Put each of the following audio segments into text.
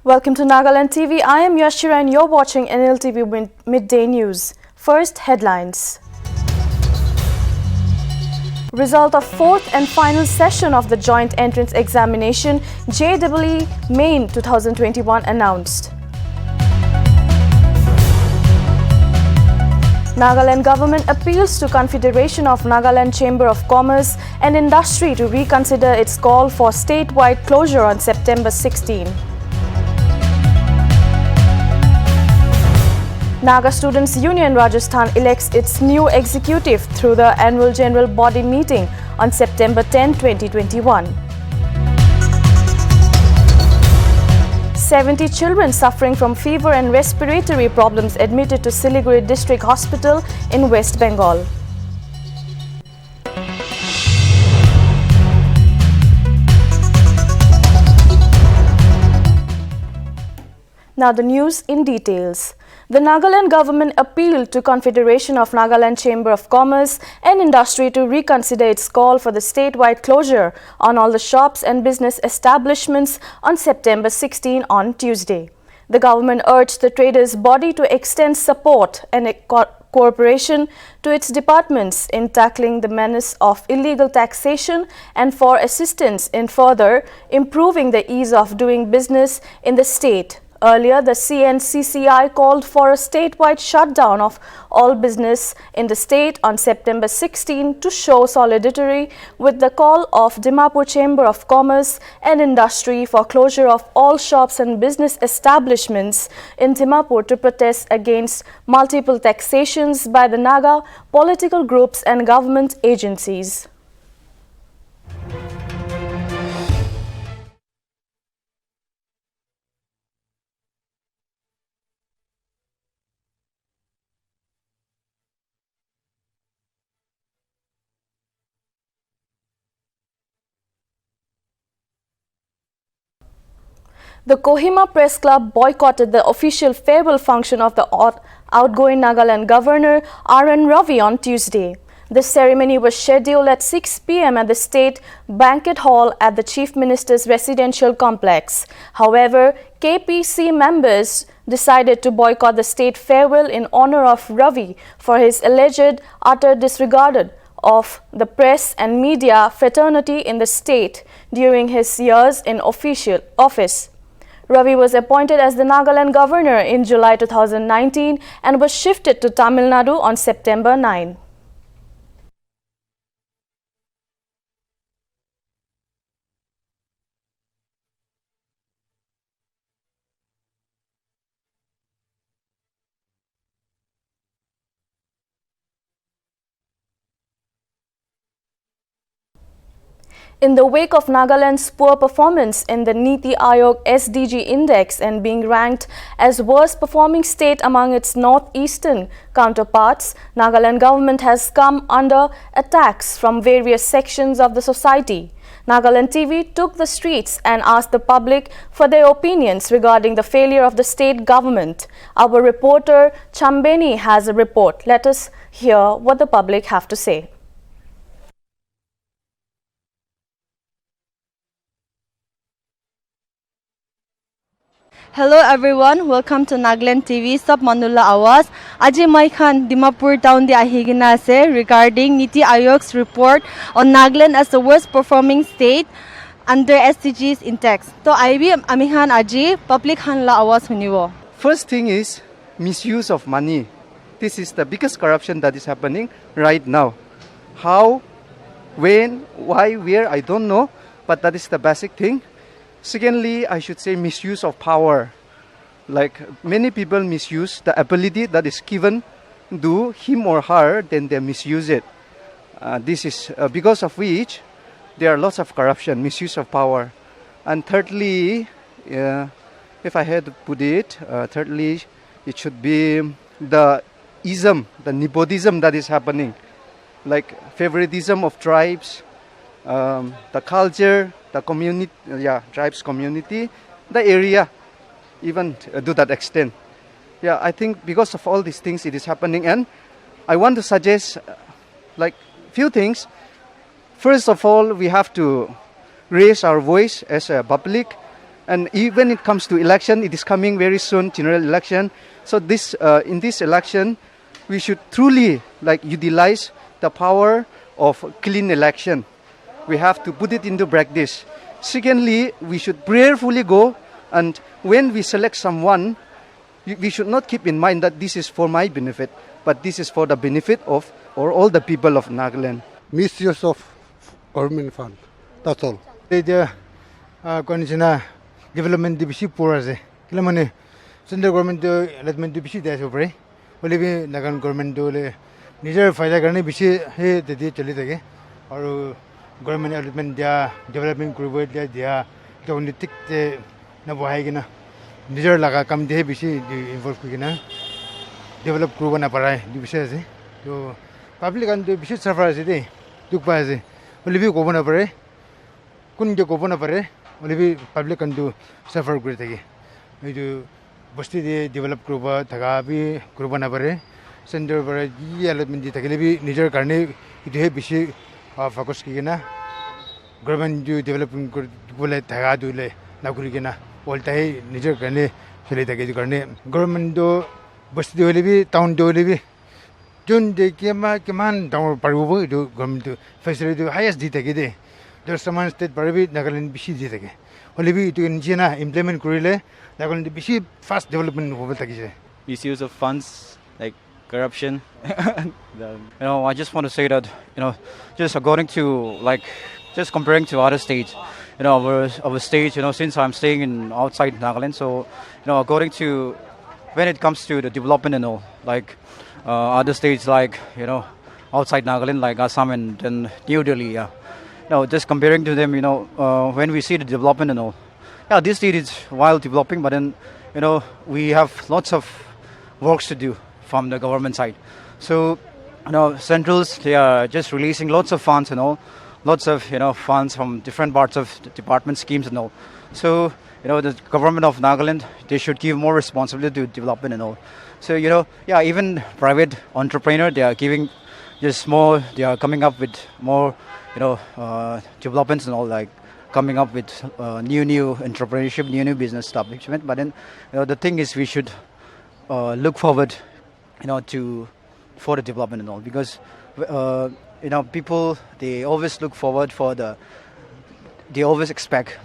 Welcome to Nagaland TV. I am Yashira and you're watching Nltv Midday News. First, headlines. Result of fourth and final session of the joint entrance examination JEE Main 2021 announced. Nagaland government appeals to Confederation of Nagaland Chamber of Commerce and Industry to reconsider its call for statewide closure on September 16. Naga Students Union Rajasthan elects its new executive through the annual general body meeting on September 10, 2021. 70 children suffering from fever and respiratory problems admitted to Siliguri District Hospital in West Bengal. Now the news in details. The Nagaland government appealed to Confederation of Nagaland Chamber of Commerce and Industry to reconsider its call for the statewide closure on all the shops and business establishments on September 16 on Tuesday. The government urged the traders' body to extend support and cooperation to its departments in tackling the menace of illegal taxation and for assistance in further improving the ease of doing business in the state. Earlier, the CNCCI called for a statewide shutdown of all business in the state on September 16 to show solidarity with the call of Dimapur Chamber of Commerce and Industry for closure of all shops and business establishments in Dimapur to protest against multiple taxations by the Naga political groups and government agencies. The Kohima Press Club boycotted the official farewell function of the outgoing Nagaland Governor R.N. Ravi on Tuesday. The ceremony was scheduled at 6 p.m. at the State Banquet Hall at the Chief Minister's residential complex. However, KPC members decided to boycott the state farewell in honor of Ravi for his alleged utter disregard of the press and media fraternity in the state during his years in official office. Ravi was appointed as the Nagaland governor in July 2019 and was shifted to Tamil Nadu on September 9. In the wake of Nagaland's poor performance in the Niti Aayog SDG Index and being ranked as worst performing state among its northeastern counterparts, Nagaland government has come under attacks from various sections of the society. Nagaland TV took the streets and asked the public for their opinions regarding the failure of the state government. Our reporter Chambeni has a report. Let us hear what the public have to say. Hello everyone, welcome to Nagaland TV. Sab Manula Awas. Aji Mai Khan Dimapur town di ahigina ase regarding Niti Aayog's report on Nagaland as the worst performing state under SDGs index. So IB Amihan Aji public Khan la awas huniwo. First thing is misuse of money. This is the biggest corruption that is happening right now. How, when, why, where, I don't know, but that is the basic thing. Secondly, I should say misuse of power. Like many people misuse the ability that is given to him or her, then they misuse it. This is because of which there are lots of corruption, misuse of power. And thirdly, if I had to put it, thirdly, it should be the ism, the nepotism that is happening. Like favoritism of tribes, the culture, the community, tribes community, the area, even to that extent. Yeah, I think because of all these things it is happening, and I want to suggest like few things. First of all, we have to raise our voice as a public And even it comes to election, it is coming very soon, general election. So this in this election, we should truly utilize the power of clean election. We have to put it into practice. Secondly, we should prayerfully go, and when we select someone, we should not keep in mind that this is for my benefit, but this is for the benefit of all the people of Nagaland. Misuse of government fund. That's all. The condition development division poor as a money. Central government allotment division that's over. Only Nagan government do Niger Fida Garni Bishi, hey, the day Chalita, or government allotment, their development group, their only tick the Navahagina. Niger Laga come de Bishi involved Kigina. Develop group and apparatus, division. To public and the Bishi suffer as a day. Took by the Olivi Govan apparatus. Couldn't you open apparatus? Olivi public and do suffer great again. We do Busti develop group, Tagabi, group and apparatus. Center for JEE allotment the Tagabi, Niger Karni, it have Bishi of Fakoskina. Government do developing good Tagadule, Nakurigina, Voltae, Niger Karni, Filitaki Karni. Government do Busti Olivi, town do Olivi. June de Kiman down Parubu do government to facilitate the highest detective. There's someone state Parabi, Nagaland Bishi detective. Olivi to Injina implement Kurile, Nagaland Bishi fast development of Takise. Misuse of funds, like corruption. I just want to say that, just according to, just comparing to other states, our state, since I'm staying in outside Nagaland, so, according to, when it comes to the development and all, other states outside Nagaland, like Assam and then New Delhi, just comparing to them, when we see the development and all, this state is while developing, but then, we have lots of works to do from the government side. So, centrals, they are just releasing lots of funds and all, lots of, funds from different parts of the department schemes and all. So, the government of Nagaland, they should give more responsibility to development and all. So, even private entrepreneur, they are giving just more, they are coming up with more, developments and all, coming up with new entrepreneurship, new business establishment. But then, the thing is we should look forward, for the development and all, because, people, they always look forward they always expect,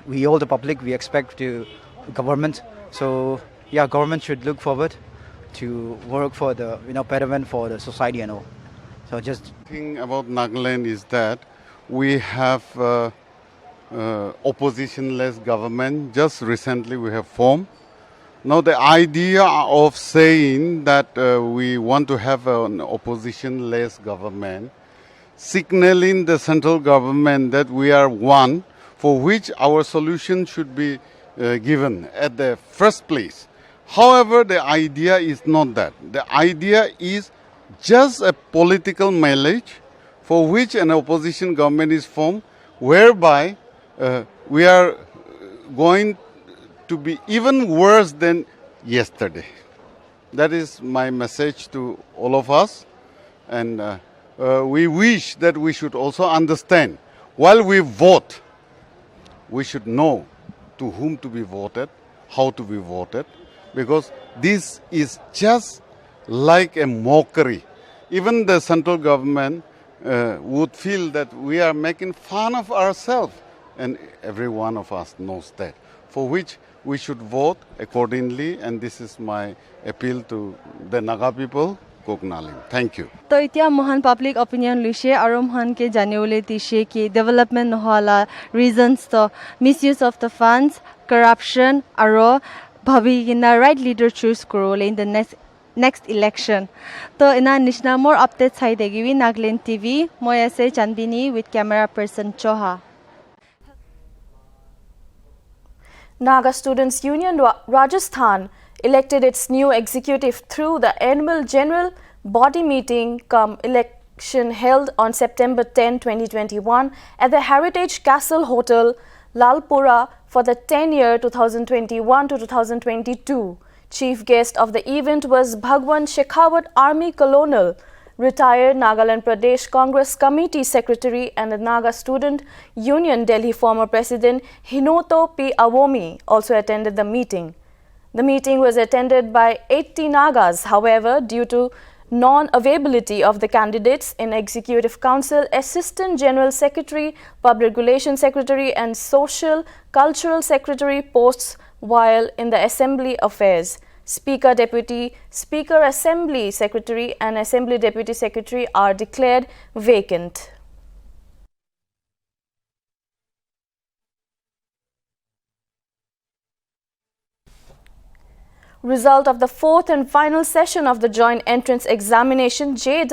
we all the public, we expect to government. So, government should look forward to work for the, betterment for the society and all. So just thing about Nagaland is that we have opposition-less government. Just recently we have formed. Now the idea of saying that we want to have an opposition-less government, signaling the central government that we are one, for which our solution should be given at the first place. However, the idea is not that. The idea is just a political mileage for which an opposition government is formed, whereby we are going to be even worse than yesterday. That is my message to all of us. And we wish that we should also understand, while we vote, we should know to whom to be voted, how to be voted, because this is just like a mockery. Even the central government would feel that we are making fun of ourselves, and every one of us knows that, for which we should vote accordingly, and this is my appeal to the Naga people. Thank you. तो इतिया महान public opinion लिशे आरोमहान के जाने वाले तिशे कि development नहाला reasons तो misuse of the funds, corruption, आरो भाभी कि ना right leader choose करो ले in the next election. तो इना निश्ना more updates है देगी भी Nagaland TV मोया से चंदिनी with camera person चोहा. Naga Students Union Rajasthan elected its new executive through the annual general body meeting cum election held on September 10, 2021 at the Heritage Castle Hotel, Lalpura for the 10-year 2021 to 2022. Chief guest of the event was Bhagwan Shekhawat Army Colonel Retired Nagaland Pradesh Congress Committee Secretary and the Naga Student Union Delhi former President Hinoto P. Awomi also attended the meeting. The meeting was attended by 80 Nagas. However, due to non-availability of the candidates in Executive Council, Assistant General Secretary, Public Relations Secretary and Social Cultural Secretary posts while in the Assembly Affairs, Speaker, Deputy Speaker, Assembly Secretary and Assembly Deputy Secretary are declared vacant. Result of the fourth and final session of the Joint Entrance Examination JEE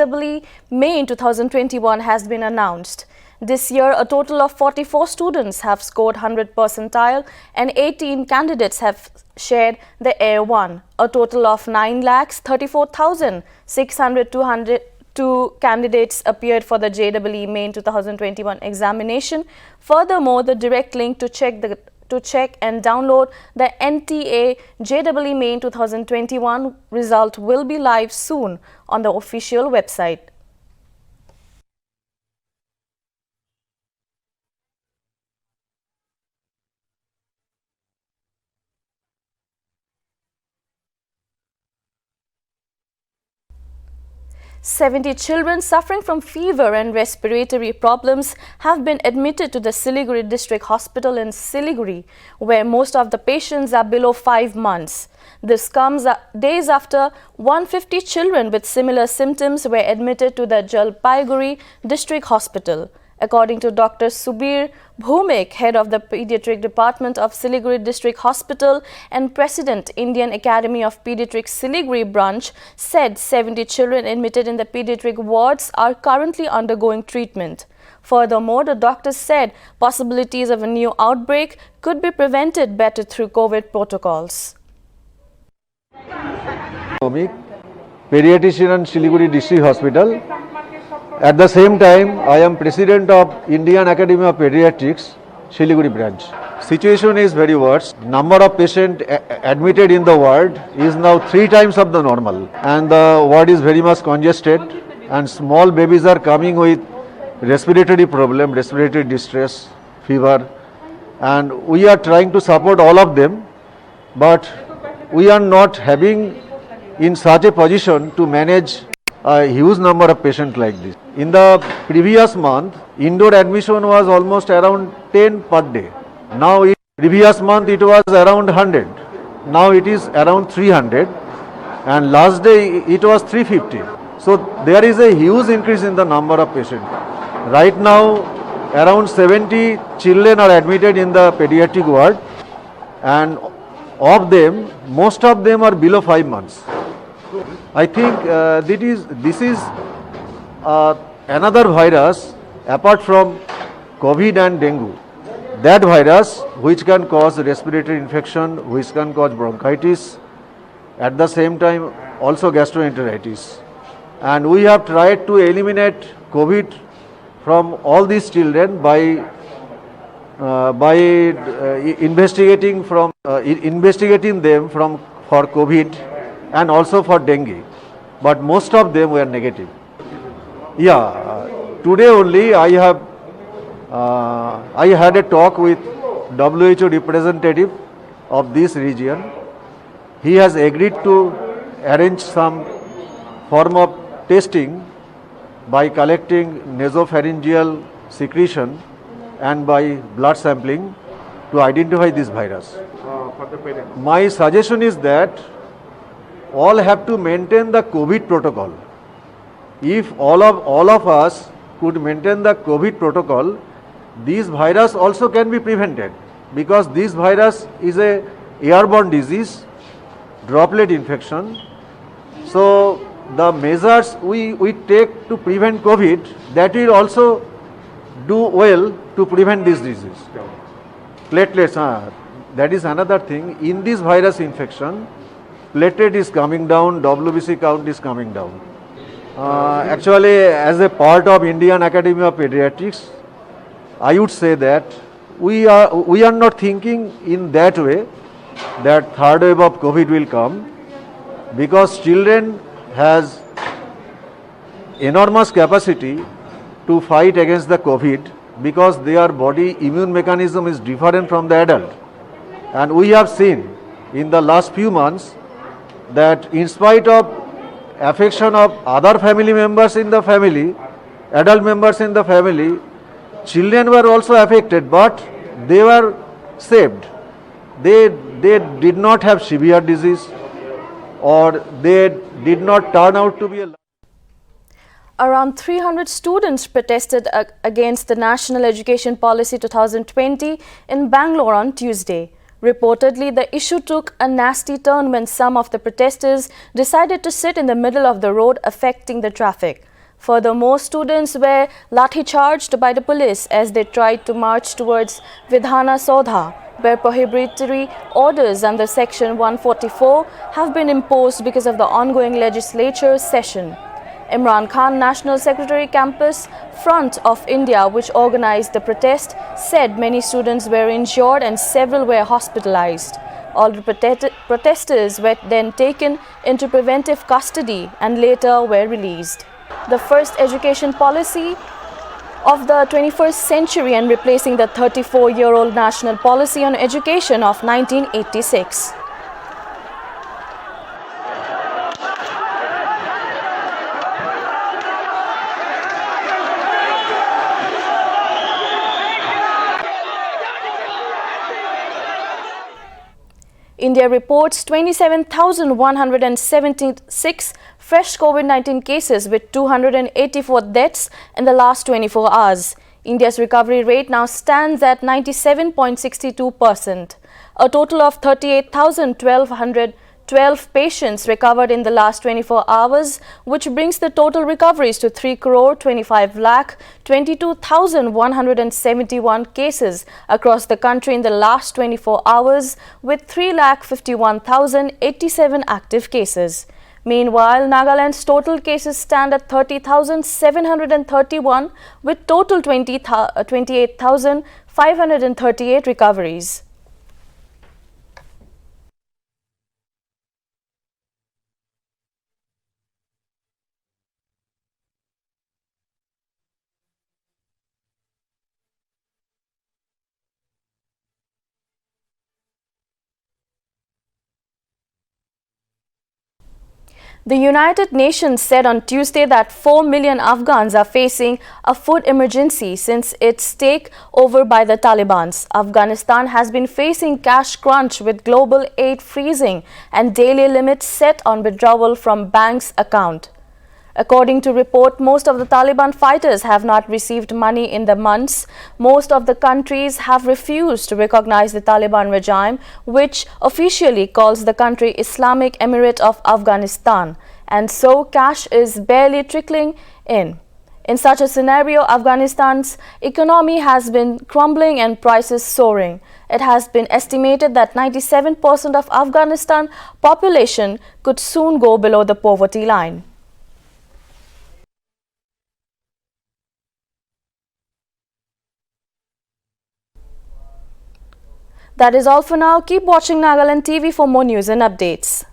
Main 2021 has been announced. This year, a total of 44 students have scored 100 percentile and 18 candidates have shared the A1. A total of 9,34,602 candidates appeared for the JEE Main 2021 examination. Furthermore, the direct link to check and download the NTA JEE Main 2021 result will be live soon on the official website. "70 children suffering from fever and respiratory problems have been admitted to the Siliguri District Hospital in Siliguri, where most of the patients are below 5 months. This comes days after 150 children with similar symptoms were admitted to the Jalpaiguri District Hospital. According to Dr. Subir Bhumik, head of the Pediatric Department of Siliguri District Hospital and President, Indian Academy of Pediatrics Siliguri branch, said 70 children admitted in the pediatric wards are currently undergoing treatment. Furthermore, the doctors said possibilities of a new outbreak could be prevented better through COVID protocols. Pediatrician and Siliguri District Hospital. At the same time, I am President of Indian Academy of Pediatrics, Siliguri branch. Situation is very worse. Number of patients admitted in the ward is now 3 times of the normal, and the ward is very much congested, and small babies are coming with respiratory problem, respiratory distress, fever, and we are trying to support all of them, but we are not having in such a position to manage a huge number of patients like this. In the previous month, indoor admission was almost around 10 per day. Now, previous month it was around 100. Now it is around 300, and last day it was 350. So there is a huge increase in the number of patients. Right now, around 70 children are admitted in the pediatric ward, and of them, most of them are below 5 months. I think this is another virus apart from COVID and dengue. That virus which can cause respiratory infection, which can cause bronchitis, at the same time also gastroenteritis. And we have tried to eliminate COVID from all these children by investigating them for COVID and also for dengue, but most of them were negative. Today only I had a talk with WHO representative of this region. He has agreed to arrange some form of testing by collecting nasopharyngeal secretion and by blood sampling to identify this virus. My suggestion is that all have to maintain the COVID protocol. If all of us could maintain the COVID protocol, this virus also can be prevented, because this virus is a airborne disease, droplet infection. So the measures we take to prevent COVID, that will also do well to prevent this disease. Platelets, that is another thing. In this virus infection, platelet is coming down, WBC count is coming down. Actually, as a part of Indian Academy of Pediatrics, I would say that we are not thinking in that way that third wave of COVID will come, because children has enormous capacity to fight against the COVID because their body immune mechanism is different from the adult. And we have seen in the last few months that in spite of affection of other family members in the family, adult members in the family, children were also affected, but they were saved. They did not have severe disease, or they did not turn out to be a... Around 300 students protested against the National Education Policy 2020 in Bangalore on Tuesday. Reportedly, the issue took a nasty turn when some of the protesters decided to sit in the middle of the road, affecting the traffic. Furthermore, students were lathi-charged by the police as they tried to march towards Vidhana Saudha, where prohibitory orders under Section 144 have been imposed because of the ongoing legislature session. Imran Khan, National Secretary Campus Front of India, which organized the protest, said many students were injured and several were hospitalized. All the protesters were then taken into preventive custody and later were released. The first education policy of the 21st century and replacing the 34-year-old National Policy on Education of 1986. India reports 27,176 fresh COVID-19 cases with 284 deaths in the last 24 hours. India's recovery rate now stands at 97.62%. A total of 38,1212 patients recovered in the last 24 hours, which brings the total recoveries to 3,25,22,171 cases across the country in the last 24 hours, with 3,51,087 active cases. Meanwhile, Nagaland's total cases stand at 30,731 with total 28,538 recoveries. The United Nations said on Tuesday that 4 million Afghans are facing a food emergency since its takeover by the Taliban. Afghanistan has been facing cash crunch with global aid freezing and daily limits set on withdrawal from banks' account. According to report, most of the Taliban fighters have not received money in the months. Most of the countries have refused to recognize the Taliban regime, which officially calls the country Islamic Emirate of Afghanistan, and so cash is barely trickling in. In such a scenario, Afghanistan's economy has been crumbling and prices soaring. It has been estimated that 97% of Afghanistan population could soon go below the poverty line. That is all for now. Keep watching Nagaland TV for more news and updates.